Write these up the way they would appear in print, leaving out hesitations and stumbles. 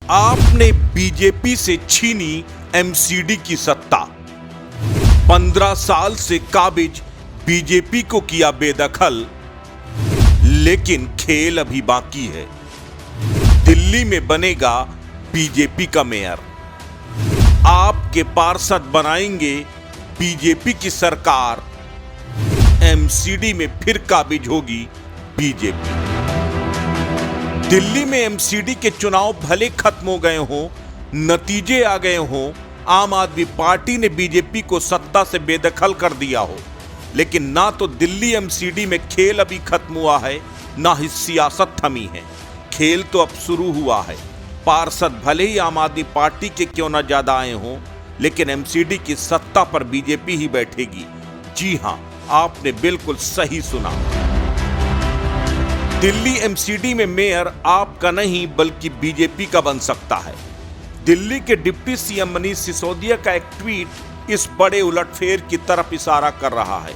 आपने बीजेपी से छीनी एमसीडी की सत्ता। 15 साल से काबिज बीजेपी को किया बेदखल, लेकिन खेल अभी बाकी है। दिल्ली में बनेगा बीजेपी का मेयर। आपके पार्षद बनाएंगे बीजेपी की सरकार। एमसीडी में फिर काबिज होगी बीजेपी। दिल्ली में एमसीडी के चुनाव भले खत्म हो गए हों, नतीजे आ गए हों, आम आदमी पार्टी ने बीजेपी को सत्ता से बेदखल कर दिया हो, लेकिन ना तो दिल्ली एमसीडी में खेल अभी खत्म हुआ है, ना ही सियासत थमी है। खेल तो अब शुरू हुआ है। पार्षद भले ही आम आदमी पार्टी के क्यों ना ज्यादा आए हों, लेकिन एमसीडी की सत्ता पर बीजेपी ही बैठेगी। जी हां, आपने बिल्कुल सही सुना। दिल्ली एमसीडी में मेयर आपका नहीं बल्कि बीजेपी का बन सकता है। दिल्ली के डिप्टी सीएम मनीष सिसोदिया का एक ट्वीट इस बड़े उलटफेर की तरफ इशारा कर रहा है।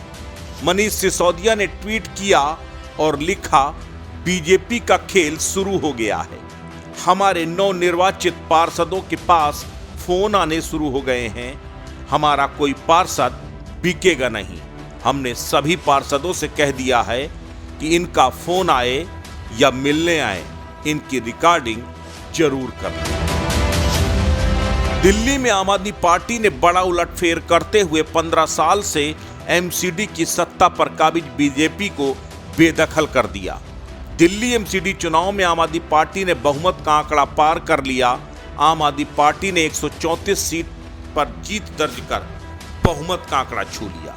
मनीष सिसोदिया ने ट्वीट किया और लिखा, बीजेपी का खेल शुरू हो गया है। हमारे नवनिर्वाचित पार्षदों के पास फोन आने शुरू हो गए हैं। हमारा कोई पार्षद बिकेगा नहीं। हमने सभी पार्षदों से कह दिया है कि इनका फोन आए या मिलने आए, इनकी रिकॉर्डिंग जरूर करें। दिल्ली में आम आदमी पार्टी ने बड़ा उलटफेर करते हुए 15 साल से एमसीडी की सत्ता पर काबिज बीजेपी को बेदखल कर दिया। दिल्ली एमसीडी चुनाव में आम आदमी पार्टी ने बहुमत का आंकड़ा पार कर लिया। आम आदमी पार्टी ने 134 सीट पर जीत दर्ज कर बहुमत का आंकड़ा छू लिया,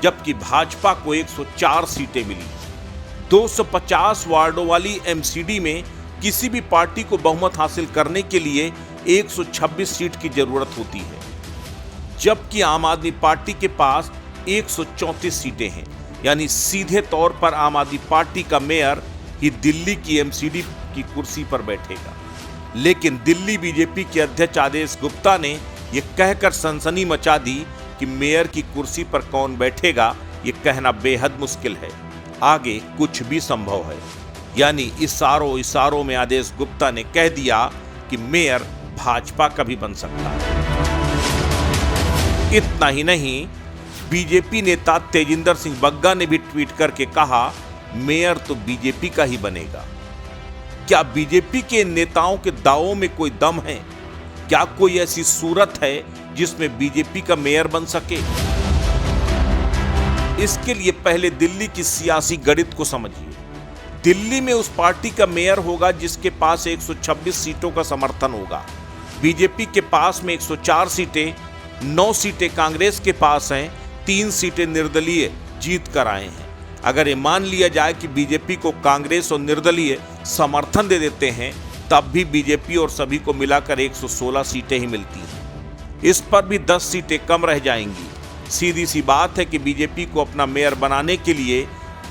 जबकि भाजपा को 104 सीटें मिली। 250 वार्डों वाली एमसीडी में किसी भी पार्टी को बहुमत हासिल करने के लिए 126 सीट की जरूरत होती है, जबकि आम आदमी पार्टी के पास 134 सीटें हैं। यानी सीधे तौर पर आम आदमी पार्टी का मेयर ही दिल्ली की एमसीडी की कुर्सी पर बैठेगा। लेकिन दिल्ली बीजेपी के अध्यक्ष आदेश गुप्ता ने यह कहकर सनसनी मचा दी कि मेयर की कुर्सी पर कौन बैठेगा, यह कहना बेहद मुश्किल है। आगे कुछ भी संभव है। यानी इशारों में आदेश गुप्ता ने कह दिया कि मेयर भाजपा का भी बन सकता है। इतना ही नहीं, बीजेपी नेता तेजिंदर सिंह बग्गा ने भी ट्वीट करके कहा, मेयर तो बीजेपी का ही बनेगा। क्या बीजेपी के नेताओं के दावों में कोई दम है? क्या कोई ऐसी सूरत है जिसमें बीजेपी का मेयर बन सके? इसके लिए पहले दिल्ली की सियासी गणित को समझिए। दिल्ली में उस पार्टी का मेयर होगा जिसके पास 126 सीटों का समर्थन होगा। बीजेपी के पास में 104 सीटें, 9 सीटें कांग्रेस के पास हैं, 3 सीटें निर्दलीय जीत कर आए हैं। अगर ये मान लिया जाए कि बीजेपी को कांग्रेस और निर्दलीय समर्थन दे देते हैं, तब भी बीजेपी और सभी को मिलाकर 116 सीटें ही मिलती हैं। इस पर भी 10 सीटें कम रह जाएंगी। सीधी सी बात है कि बीजेपी को अपना मेयर बनाने के लिए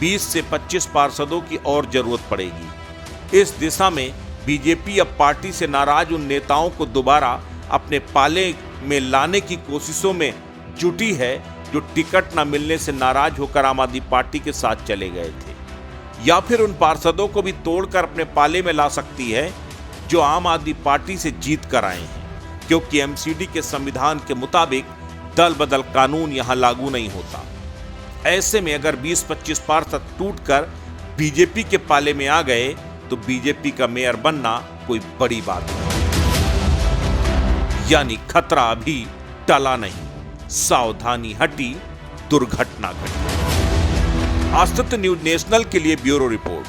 20 से 25 पार्षदों की और जरूरत पड़ेगी। इस दिशा में बीजेपी अब पार्टी से नाराज उन नेताओं को दोबारा अपने पाले में लाने की कोशिशों में जुटी है जो टिकट न मिलने से नाराज होकर आम आदमी पार्टी के साथ चले गए थे, या फिर उन पार्षदों को भी तोड़कर अपने पाले में ला सकती है जो आम आदमी पार्टी से जीत कर आए हैं, क्योंकि एमसीडी के संविधान के मुताबिक दल बदल कानून यहां लागू नहीं होता। ऐसे में अगर 20-25 पार्षद टूटकर बीजेपी के पाले में आ गए तो बीजेपी का मेयर बनना कोई बड़ी बात नहीं। यानी खतरा अभी टला नहीं, सावधानी हटी, दुर्घटना घटी। आज तक न्यूज नेशनल के लिए ब्यूरो रिपोर्ट।